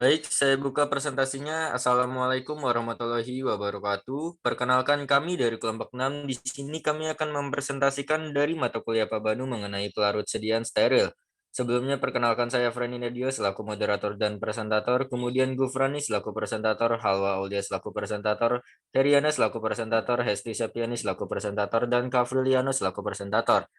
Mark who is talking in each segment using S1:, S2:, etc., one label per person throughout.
S1: Baik, saya buka presentasinya. Assalamualaikum warahmatullahi wabarakatuh. Perkenalkan kami dari kelompok 6. Di sini kami akan mempresentasikan dari mata kuliah Pabanu mengenai pelarut sediaan steril. Sebelumnya perkenalkan saya Freni Nadio selaku moderator dan presentator, kemudian Gufrani selaku presentator, Halwa Aulia selaku presentator, Heriana selaku presentator, Hesti Septiani selaku presentator, dan Kafriliano selaku presentator.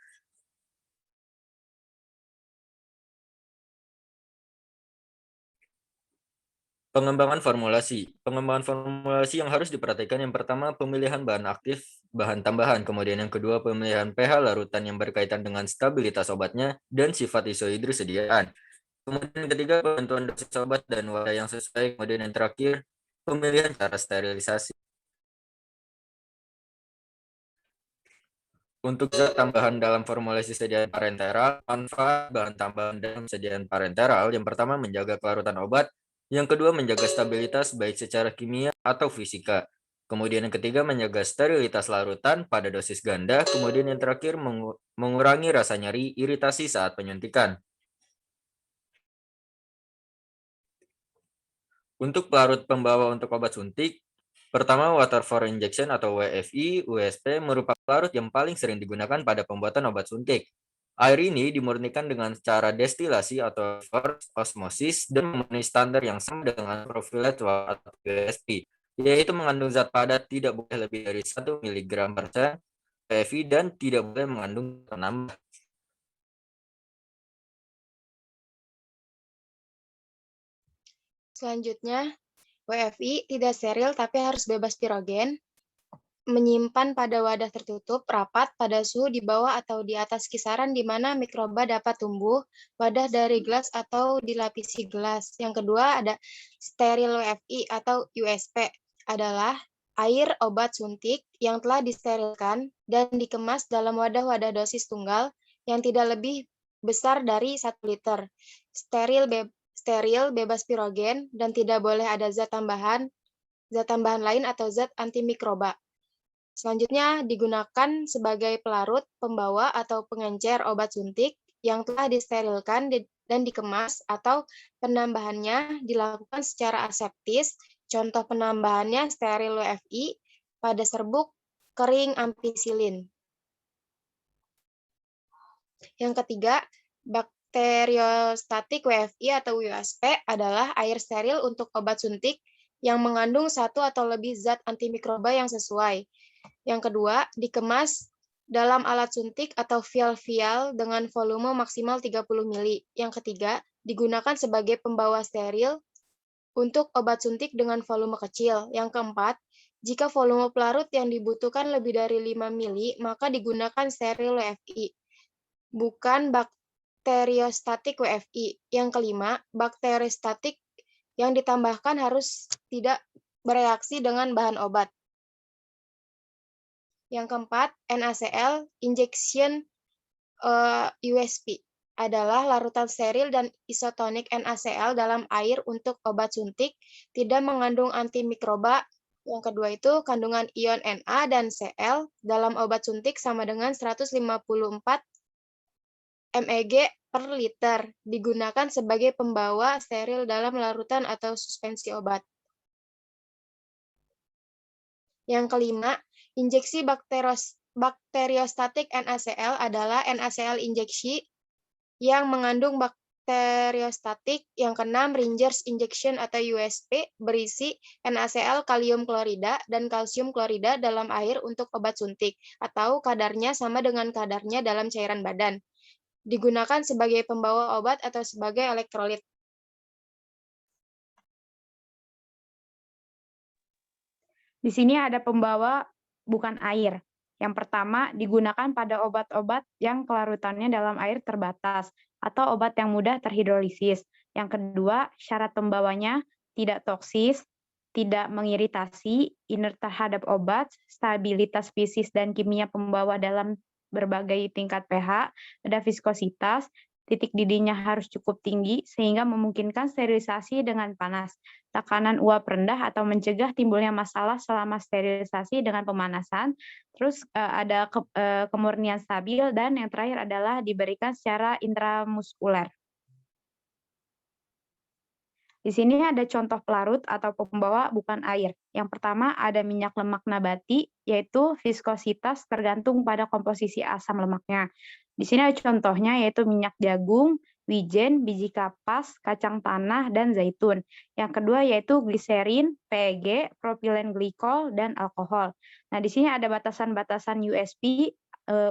S1: Pengembangan formulasi. Pengembangan formulasi yang harus diperhatikan yang pertama pemilihan bahan aktif, bahan tambahan. Kemudian yang kedua pemilihan pH larutan yang berkaitan dengan stabilitas obatnya dan sifat isohidri sediaan. Kemudian yang ketiga penentuan dosis obat dan wadah yang sesuai. Kemudian yang terakhir pemilihan cara sterilisasi. Untuk zat tambahan dalam formulasi sediaan parenteral, manfaat bahan tambahan dalam sediaan parenteral yang pertama menjaga kelarutan obat, yang kedua menjaga stabilitas baik secara kimia atau fisika. Kemudian yang ketiga menjaga sterilitas larutan pada dosis ganda, kemudian yang terakhir mengurangi rasa nyeri, iritasi saat penyuntikan. Untuk pelarut pembawa untuk obat suntik, pertama water for injection atau WFI, USP merupakan pelarut yang paling sering digunakan pada pembuatan obat suntik. Air ini dimurnikan dengan cara destilasi atau reverse osmosis dan memenuhi standar yang sama dengan profilat atau USP, yaitu mengandung zat padat tidak boleh lebih dari 1 mg/cm WFI dan tidak boleh mengandung penambah.
S2: Selanjutnya, WFI tidak steril tapi harus bebas pirogen, menyimpan pada wadah tertutup rapat pada suhu di bawah atau di atas kisaran di mana mikroba dapat tumbuh, wadah dari gelas atau dilapisi gelas. Yang kedua ada steril WFI atau USP adalah air obat suntik yang telah disterilkan dan dikemas dalam wadah-wadah dosis tunggal yang tidak lebih besar dari 1 liter. Steril bebas pirogen dan tidak boleh ada zat tambahan lain atau zat antimikroba. Selanjutnya digunakan sebagai pelarut, pembawa, atau pengencer obat suntik yang telah disterilkan dan dikemas atau penambahannya dilakukan secara aseptis. Contoh penambahannya steril WFI pada serbuk kering ampicillin. Yang ketiga, bakteriostatik WFI atau USP adalah air steril untuk obat suntik yang mengandung satu atau lebih zat antimikroba yang sesuai. Yang kedua, dikemas dalam alat suntik atau vial-vial dengan volume maksimal 30 ml. Yang ketiga, digunakan sebagai pembawa steril untuk obat suntik dengan volume kecil. Yang keempat, jika volume pelarut yang dibutuhkan lebih dari 5 ml, maka digunakan steril WFI, bukan bakteriostatik WFI. Yang kelima, bakteriostatik yang ditambahkan harus tidak bereaksi dengan bahan obat. Yang keempat, NaCl injection USP adalah larutan steril dan isotonik NaCl dalam air untuk obat suntik, tidak mengandung antimikroba. Yang kedua itu kandungan ion Na dan Cl dalam obat suntik sama dengan 154 mg per liter, digunakan sebagai pembawa steril dalam larutan atau suspensi obat. Yang kelima, injeksi bakteriostatik NaCl adalah NaCl injeksi yang mengandung bakteriostatik. Yang keenam, Ringer's injection atau USP berisi NaCl kalium klorida dan kalsium klorida dalam air untuk obat suntik atau kadarnya sama dengan kadarnya dalam cairan badan. Digunakan sebagai pembawa obat atau sebagai elektrolit.
S3: Di sini ada pembawa bukan air. Yang pertama, digunakan pada obat-obat yang kelarutannya dalam air terbatas atau obat yang mudah terhidrolisis. Yang kedua, syarat pembawanya tidak toksis, tidak mengiritasi, inert terhadap obat, stabilitas fisis dan kimia pembawa dalam berbagai tingkat pH, ada viskositas, titik didihnya harus cukup tinggi sehingga memungkinkan sterilisasi dengan panas, tekanan uap rendah atau mencegah timbulnya masalah selama sterilisasi dengan pemanasan. Terus ada kemurnian stabil dan yang terakhir adalah diberikan secara intramuskuler. Di sini ada contoh pelarut atau pembawa bukan air. Yang pertama ada minyak lemak nabati, yaitu viskositas tergantung pada komposisi asam lemaknya. Di sini ada contohnya yaitu minyak jagung, wijen, biji kapas, kacang tanah, dan zaitun. Yang kedua yaitu gliserin, PEG, propilen glikol, dan alkohol. Nah, di sini ada batasan-batasan USP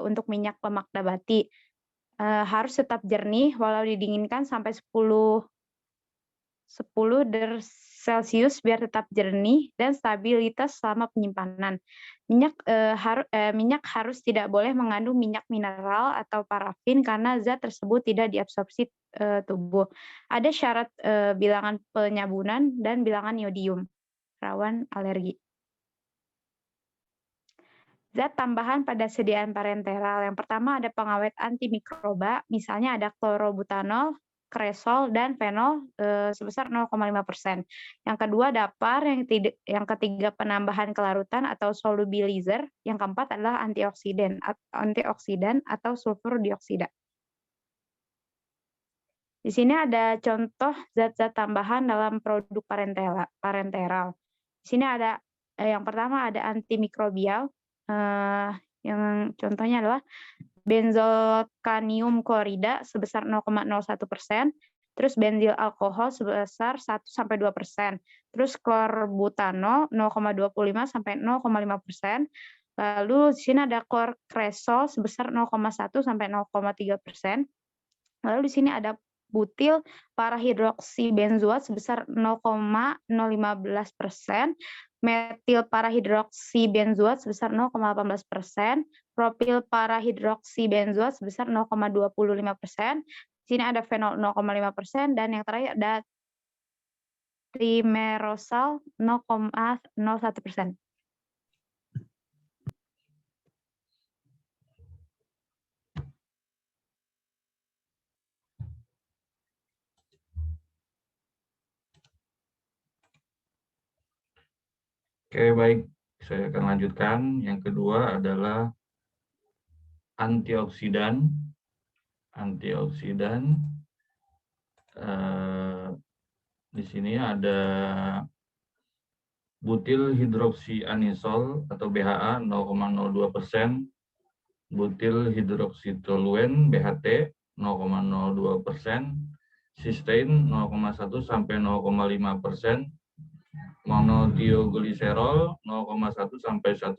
S3: untuk minyak lemak nabati. Harus tetap jernih walau didinginkan sampai 10 Celcius biar tetap jernih dan stabilitas selama penyimpanan. Minyak harus tidak boleh mengandung minyak mineral atau parafin karena zat tersebut tidak diabsorpsi tubuh. Ada syarat bilangan penyabunan dan bilangan iodium, rawan alergi. Zat tambahan pada sediaan parenteral. Yang pertama ada pengawet antimikroba, misalnya ada klorobutanol, kresol, dan fenol sebesar 0,5%. Yang kedua dapar, yang ketiga penambahan kelarutan atau solubilizer, yang keempat adalah antioksidan atau sulfur dioksida. Di sini ada contoh zat-zat tambahan dalam produk parenteral. Di sini ada yang pertama ada antimikrobial, yang contohnya adalah benzalkanium klorida sebesar 0,01%, terus benzil alkohol sebesar 1-2%, terus klorbutanol 0,25 sampai 0,5%, lalu di sini ada klorkresol sebesar 0,1 sampai 0,3%, lalu di sini ada butil parahidroksibenzoat sebesar 0,015%, metil parahidroksibenzoat sebesar 0,18%, propil parahidroksibenzoat sebesar 0,25%. Di sini ada fenol 0,5% dan yang terakhir ada trimerosal 0,01%.
S4: Oke, baik. Saya akan lanjutkan. Yang kedua adalah antioksidan. Di sini ada butil hidroksianisol atau BHA 0,02%, butil hidroksitoluen BHT 0,02%, sistein 0,1 sampai 0,5%, monotiogliserol 0,1 sampai 1%,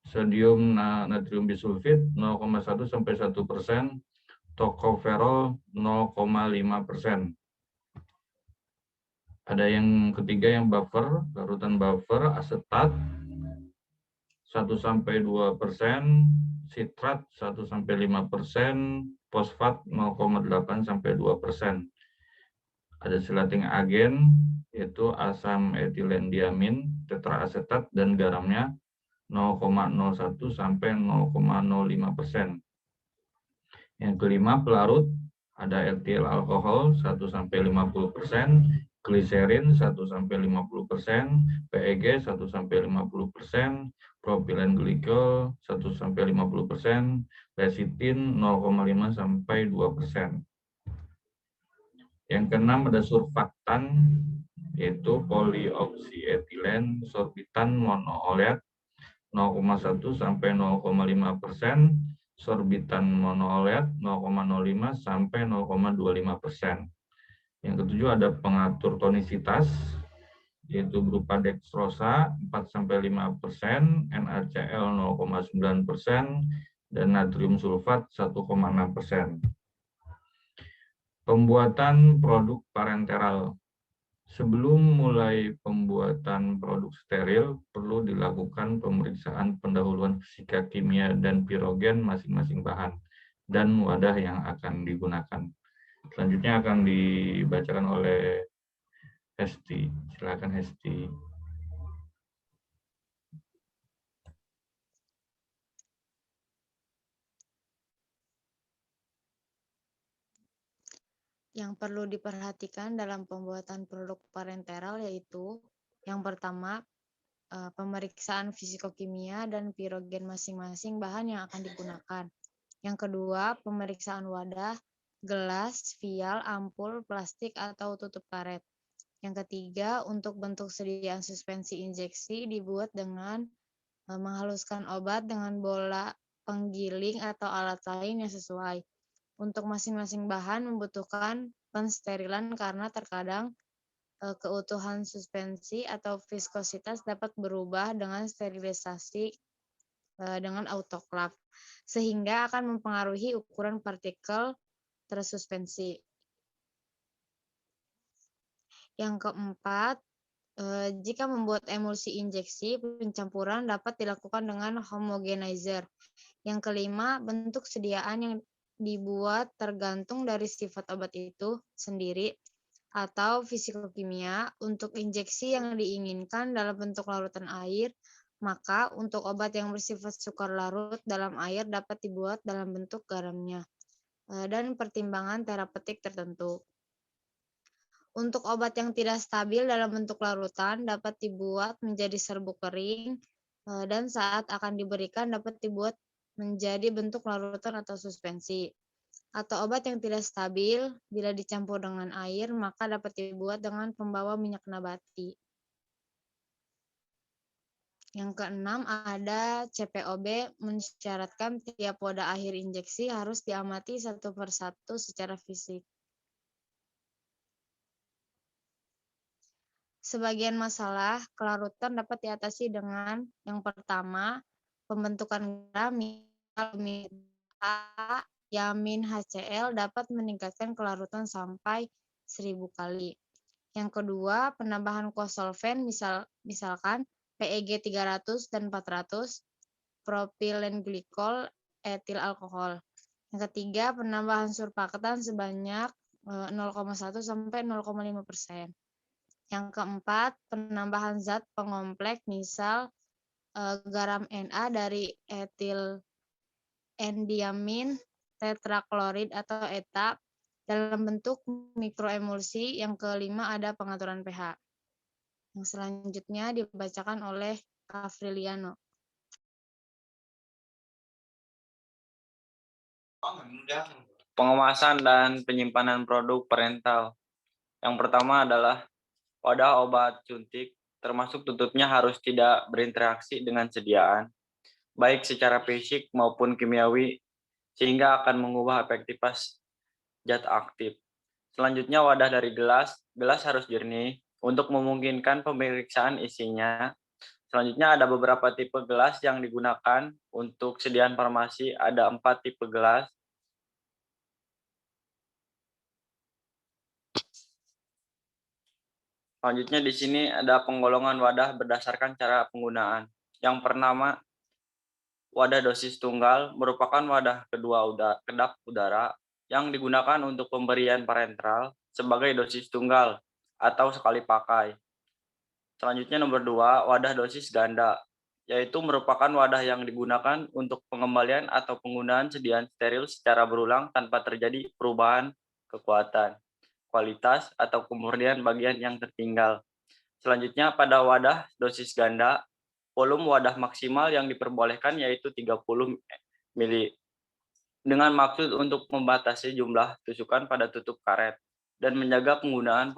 S4: sodium natrium bisulfit 0,1 sampai 1%, tokoferol 0,5%. Ada yang ketiga yang buffer, larutan buffer, asetat 1 sampai 2%, sitrat 1 sampai 5%, fosfat 0,8 sampai 2%. Ada silating agen, yaitu asam etilendiamin, tetraasetat, dan garamnya 0,01 sampai 0,05%. Yang kelima, pelarut, ada etil alkohol 1 sampai 50%, gliserin 1 sampai 50%, PEG 1 sampai 50%, propilen glikol 1 sampai 50%, lecitin 0,5 sampai 2%. Yang keenam ada surfaktan, yaitu polioksietilen sorbitan monooleat 0,1 sampai 0,5%, sorbitan monooleat 0,05 sampai 0,25%. Yang ketujuh ada pengatur tonisitas, yaitu berupa dextrosa 4 sampai 5%, NaCl 0,9%, dan natrium sulfat 1,6%. Pembuatan produk parenteral. Sebelum mulai pembuatan produk steril, perlu dilakukan pemeriksaan pendahuluan fisika kimia dan pirogen masing-masing bahan dan wadah yang akan digunakan. Selanjutnya akan dibacakan oleh Hesti. Silakan Hesti.
S2: Yang perlu diperhatikan dalam pembuatan produk parenteral yaitu yang pertama, pemeriksaan fisikokimia dan pirogen masing-masing bahan yang akan digunakan. Yang kedua, pemeriksaan wadah gelas, vial, ampul, plastik, atau tutup karet. Yang ketiga, untuk bentuk sediaan suspensi injeksi dibuat dengan menghaluskan obat dengan bola penggiling atau alat lain yang sesuai. Untuk masing-masing bahan membutuhkan pensterilan karena terkadang keutuhan suspensi atau viskositas dapat berubah dengan sterilisasi dengan autoklav, sehingga akan mempengaruhi ukuran partikel tersuspensi. Yang keempat, jika membuat emulsi injeksi, pencampuran dapat dilakukan dengan homogenizer. Yang kelima, bentuk sediaan yang dibuat tergantung dari sifat obat itu sendiri atau fisikokimia. Untuk injeksi yang diinginkan dalam bentuk larutan air, maka untuk obat yang bersifat sukar larut dalam air dapat dibuat dalam bentuk garamnya, dan pertimbangan terapeutik tertentu. Untuk obat yang tidak stabil dalam bentuk larutan dapat dibuat menjadi serbuk kering, dan saat akan diberikan dapat dibuat menjadi bentuk larutan atau suspensi. Atau obat yang tidak stabil bila dicampur dengan air maka dapat dibuat dengan pembawa minyak nabati. Yang keenam ada CPOB mensyaratkan tiap wadah akhir injeksi harus diamati satu persatu secara fisik. Sebagian masalah kelarutan dapat diatasi dengan yang pertama, pembentukan garam Yamin HCl dapat meningkatkan kelarutan sampai 1000 kali. Yang kedua, penambahan kosolven misalkan PEG 300 dan 400, propilen glikol, etil alkohol. Yang ketiga, penambahan surfaktan sebanyak 0,1 sampai 0,5%. Yang keempat, penambahan zat pengomplek misal garam Na dari etil endiamin tetraklorid atau ETA dalam bentuk mikroemulsi. Yang kelima ada pengaturan pH. Yang selanjutnya dibacakan oleh Afriliano.
S5: Pengemasan dan penyimpanan produk parental. Yang pertama adalah wadah obat suntik, termasuk tutupnya harus tidak berinteraksi dengan sediaan, baik secara fisik maupun kimiawi, sehingga akan mengubah efektivitas zat aktif. Selanjutnya wadah dari gelas harus jernih untuk memungkinkan pemeriksaan isinya. Selanjutnya ada beberapa tipe gelas yang digunakan untuk sediaan farmasi, ada 4 tipe gelas. Selanjutnya di sini ada penggolongan wadah berdasarkan cara penggunaan. Yang pertama, wadah dosis tunggal merupakan wadah kedap udara yang digunakan untuk pemberian parenteral sebagai dosis tunggal atau sekali pakai. Selanjutnya nomor 2, wadah dosis ganda, yaitu merupakan wadah yang digunakan untuk pengembalian atau penggunaan sediaan steril secara berulang tanpa terjadi perubahan kekuatan, kualitas, atau kemurnian bagian yang tertinggal. Selanjutnya pada wadah dosis ganda, volume wadah maksimal yang diperbolehkan yaitu 30 ml, dengan maksud untuk membatasi jumlah tusukan pada tutup karet dan menjaga penggunaan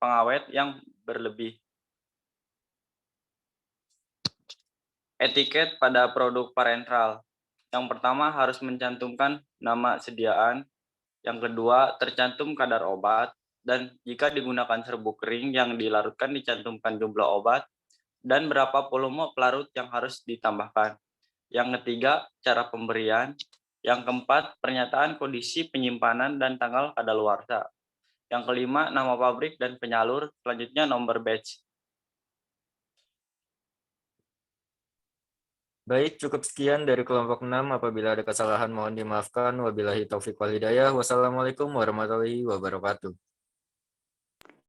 S5: pengawet yang berlebih. Etiket pada produk parenteral. Yang pertama harus mencantumkan nama sediaan. Yang kedua, tercantum kadar obat, dan jika digunakan serbuk kering yang dilarutkan dicantumkan jumlah obat dan berapa volume pelarut yang harus ditambahkan. Yang ketiga, cara pemberian. Yang keempat, pernyataan kondisi penyimpanan dan tanggal kadaluarsa. Yang kelima, nama pabrik dan penyalur. Selanjutnya nomor batch.
S1: Baik, cukup sekian dari kelompok 6. Apabila ada kesalahan mohon dimaafkan. Wabillahi taufiq wal hidayah. Wassalamualaikum warahmatullahi wabarakatuh.